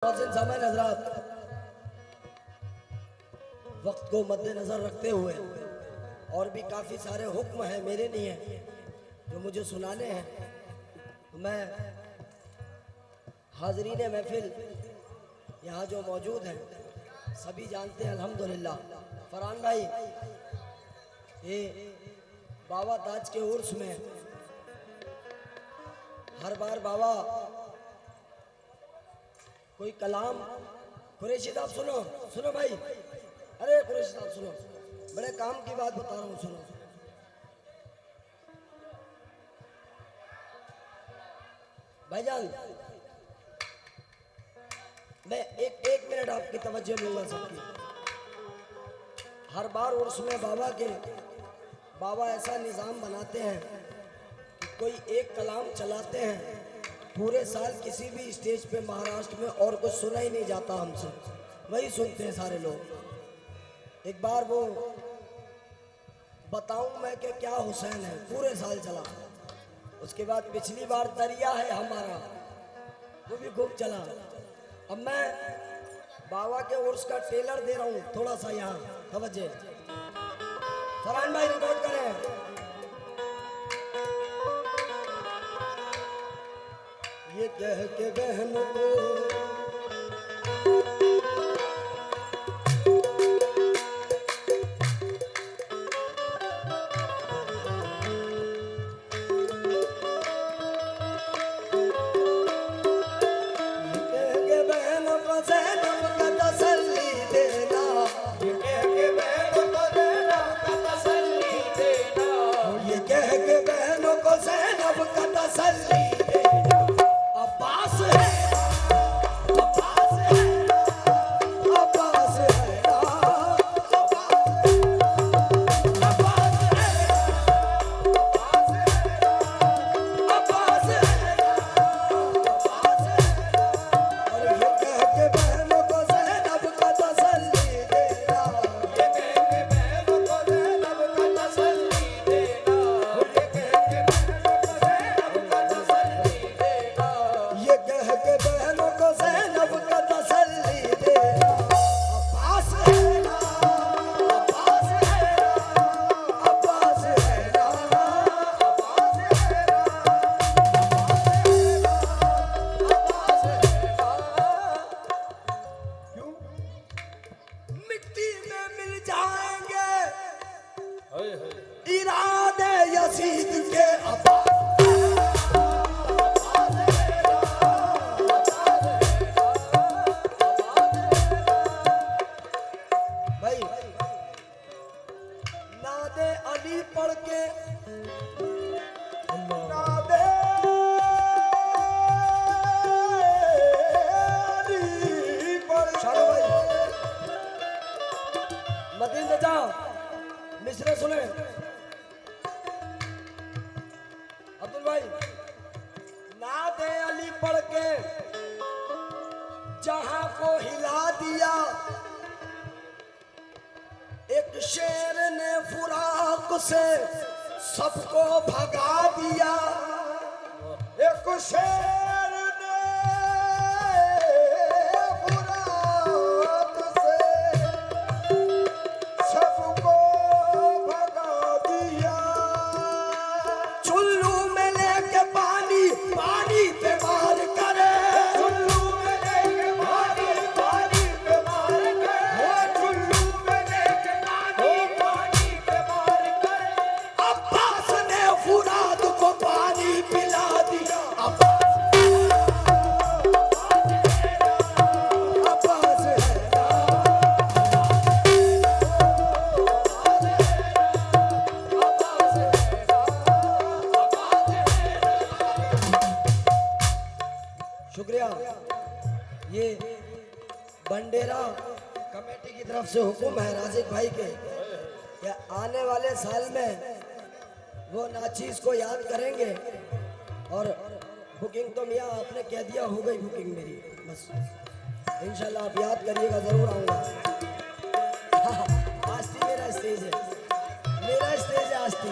समय हजरात, वक्त को मद्देनजर रखते हुए और भी काफ़ी सारे हुक्म हैं, मेरे नहीं हैं, जो मुझे सुनाने हैं। तो मैं हाजरीन महफिल यहाँ जो मौजूद हैं सभी जानते हैं अल्हम्दुलिल्लाह। फरहान भाई, ये बाबा ताज के उर्स में हर बार बाबा कोई कलाम, कुरैशी साहब सुनो सुनो भाई, अरे कुरैशी साहब सुनो, बड़े काम की बात बता रहा हूँ, सुनो। भाईजान, मैं एक मिनट आपकी तवज्जो लूंगा सबकी। हर बार उर्स में बाबा ऐसा निज़ाम बनाते हैं कि कोई एक कलाम चलाते हैं, पूरे साल किसी भी स्टेज पे महाराष्ट्र में और कुछ सुना ही नहीं जाता हमसे, वही सुनते हैं सारे लोग। एक बार वो बताऊं मैं कि क्या हुसैन है, पूरे साल चला। उसके बाद पिछली बार दरिया है हमारा, वो भी खूब चला। अब मैं बाबा के उर्स का टेलर दे रहा हूँ, थोड़ा सा यहाँ तवज्जो। फरहान भाई रिकॉर्ड करें। ये कह के बहनों को मिश्रे सुने अब्दुल भाई, नादे अली पढ़ के जहां को हिला दिया, एक शेर ने फुराक से सबको भगा दिया, एक शेर ने फुराक से सबको भगा दिया। चुल्लू में लेके पानी पे मार करे, चुल्लू में लेके पानी पे मार करे, चुल्लू में लेके पानी पे मार करे। अब्बास ने फुराद को पानी पिला दिया, शुक्रिया। ये बंडेरा कमेटी की तरफ से हुक्म है राजिक भाई के, या आने वाले साल में वो नाचीज को याद करेंगे। और बुकिंग तो मियाँ आपने कह दिया, हो गई बुकिंग मेरी, बस इंशाल्लाह आप याद करिएगा, जरूर आऊँगा। आस्ती मेरा स्टेज है, मेरा स्टेज है आस्ती।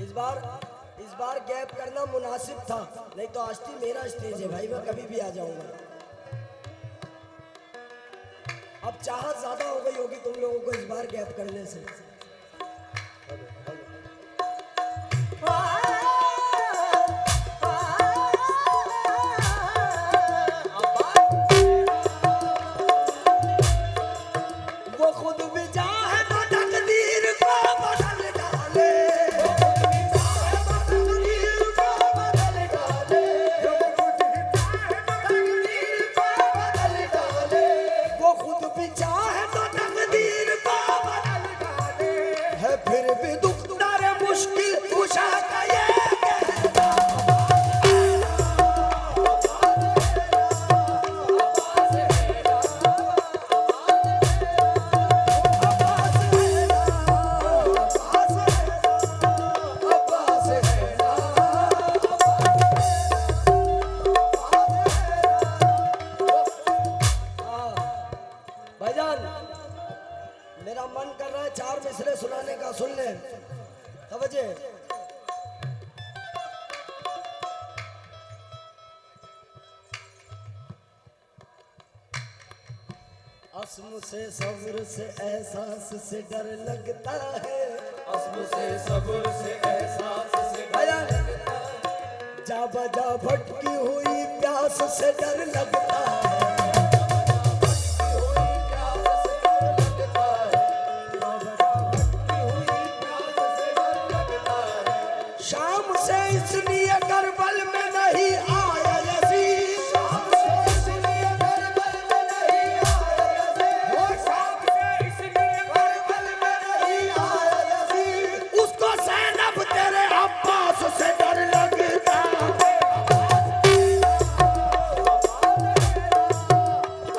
इस बार बार गैप करना मुनासिब था, नहीं तो आस्ती मेरा स्टेज है भाई, मैं कभी भी आ जाऊंगा। अब चाहत ज्यादा हो गई होगी तुम लोगों को इस बार गैप करने से। वो खुद भी चाहे तो तकदीर को बदल डाले, वो खुद भी चाहे तो तकदीर को बदल डाले, है फिर भी दुख दर मुश्किल कुशा का ये कहना। भाईजान मेरा मन कर रहा है 4 मिसरे सुनाने का, सुन ले तवज्जो। अस्म से सब्र से एहसास से डर लगता है, अस्म से सब्र से एहसास से भाईजान जा बजा भटकी हुई प्यास से डर लगता है, शाम से इसलिए करबल में नहीं आया यजीद, शाम से इसलिए करबल में नहीं आया यजीद, वो शाम से इसलिए करबल में नहीं आया यजीद, उसको ज़ैनब तेरे अब्बास से डर लगता है।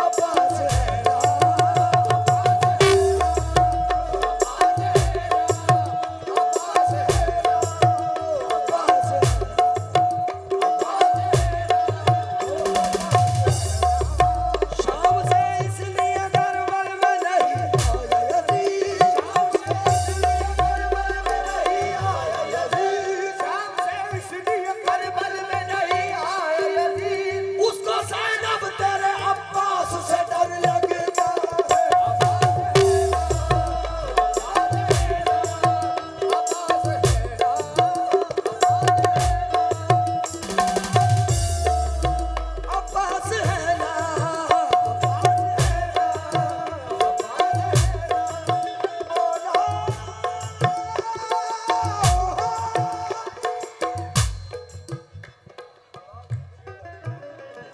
अब्बास है ना, शाम से इसलिए करबल में नहीं आया यजीद, शाम से इसलिए करबल में नहीं आया यजीद, शाम से इसलिए करबल में नहीं आया यजीद, उसको ज़ैनब तेरे अब्बास से डर लगता है। अब्बास है ना,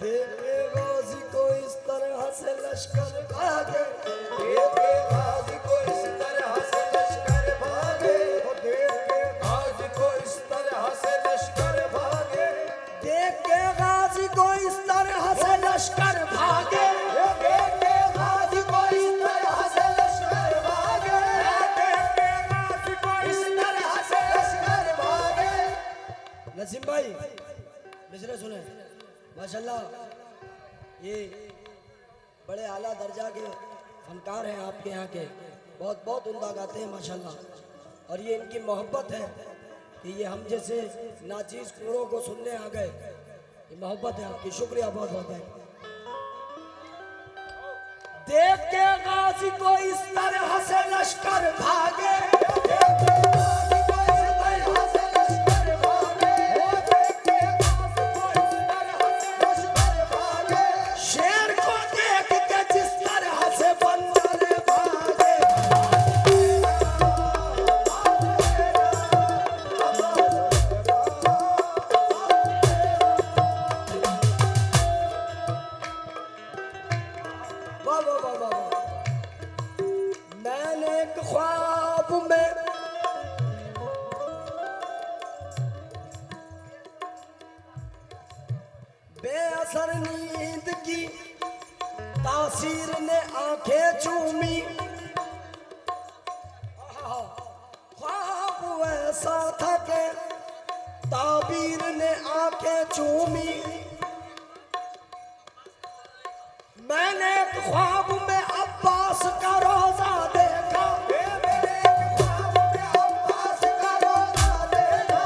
देखे गाजी को इस तरह से लश्कर भागे, देखे गाजी को इस तरह से लश्कर भागे, देखे गाजी को इस तरह से लश्कर भागे, देखे गाजी को इस तरह से लश्कर भागे, देखे गाजी को इस तरह से लश्कर भागे, देखे गाजी को इस तरह से लश्कर भागे। नसीम भाई मिसरे सुने, माशाल्लाह ये बड़े आला दर्जा के फनकार हैं आपके यहाँ के, बहुत बहुत उम्दा गाते हैं माशाल्लाह, और ये इनकी मोहब्बत है कि ये हम जैसे नाचीज कूड़ों को सुनने आ गए, ये मोहब्बत है आपकी, शुक्रिया बहुत बहुत है। देख के गाजी को इस तरह से लश्कर भागे, देखे गाजी को इस तरह से लश्कर भागे, देखे गाजी को इस तरह से लश्कर भागे, शेर को देख के जिस तरह से बंदर भागे, वाह वाह वाह वाह वाह। मैंने एक ख्वाब में बेअसर नींद की तासीर ने आंखें चूमी, ख्वाब ऐसा था कि ताबीर ने आंखें चूमी, मैंने एक ख्वाब में अब्बास का रोजा देखा, मेरे ख्वाब में अब्बास का रोजा देखा,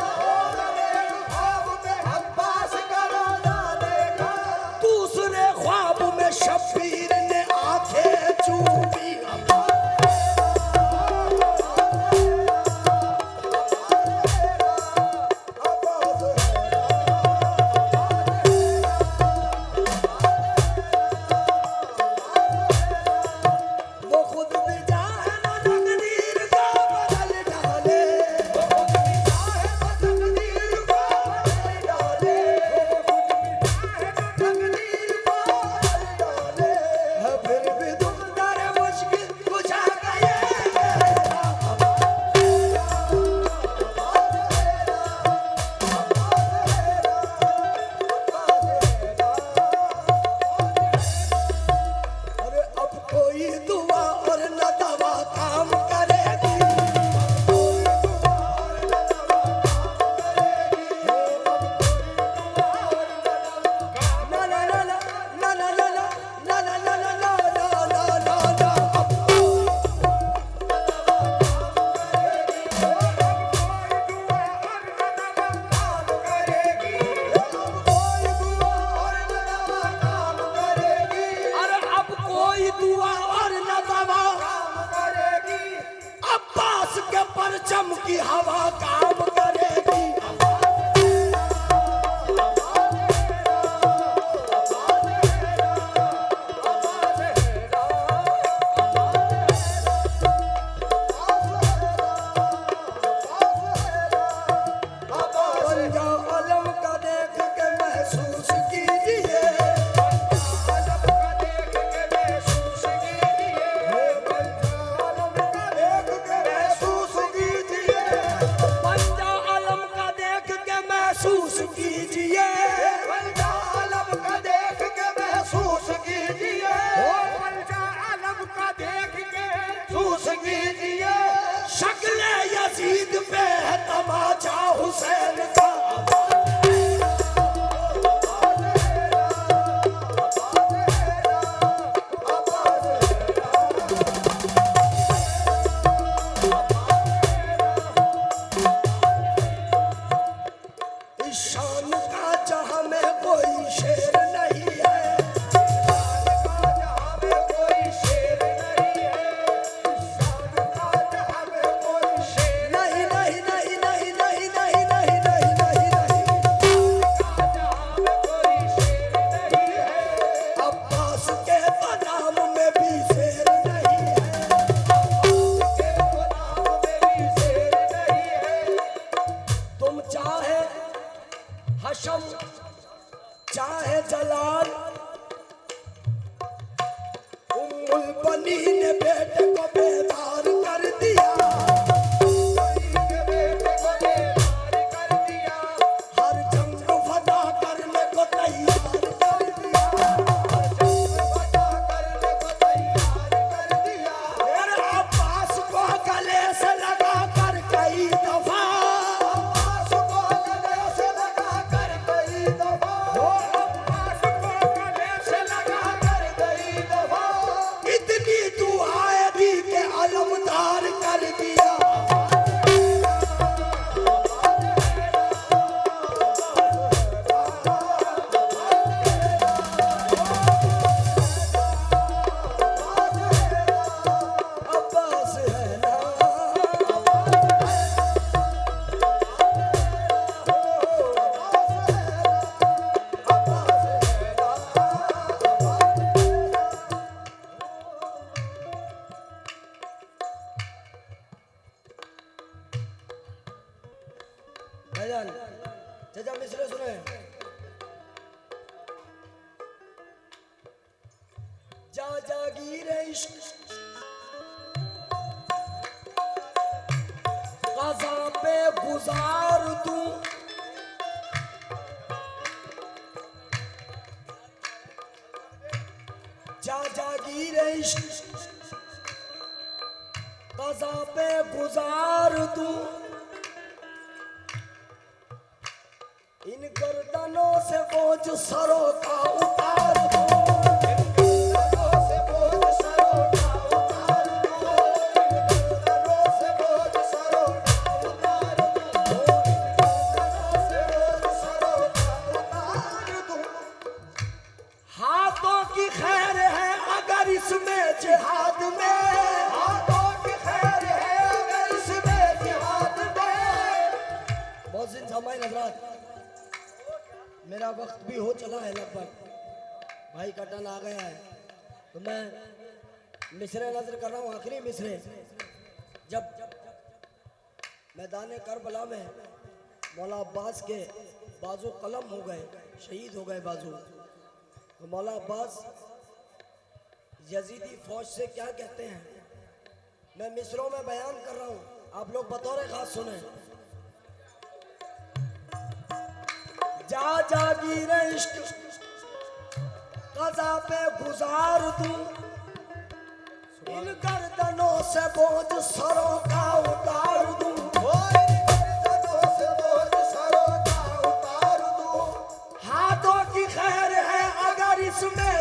चाहे जलाल उम्मुल बनी ने बेटे को बेदार कर दिया, हर जंग फदा करने को तैयार कर दिया, मेरे अब्बास को गले से लगा कर कई दफा, इतनी दुआएं दी के अलमदार कर दिया। अब्बास है ना, भाईजान चाचा मिसरे सुने। जा जागीर इश्क क़ज़ा पे गुजार दूं, जा जागीर इश्क क़ज़ा पे गुजार दूं, इन गर्दनों से बोझ सरों का उतार दूं, हाथों की खैर है अगर इसमें जिहाद में, मोहसिन सामाई हज़रात, मेरा वक्त भी हो चला है लगभग, भाई का टन आ गया है, तो मैं मिसरे नजर कर रहा हूँ, आखिरी मिसरे। जब मैदान करबला में मौला अब्बास के बाजू कलम हो गए, शहीद हो गए बाजू, तो मौला अब्बास यजीदी फौज से क्या कहते हैं, मैं मिसरों में बयान कर रहा हूँ, आप लोग बतौर खास सुने। जा जागीर इश्क क़ज़ा पे गुजार दूं, इन गर्दनों से बोझ सरों का उतार दूं, हाथों की खैर है अगर इसमें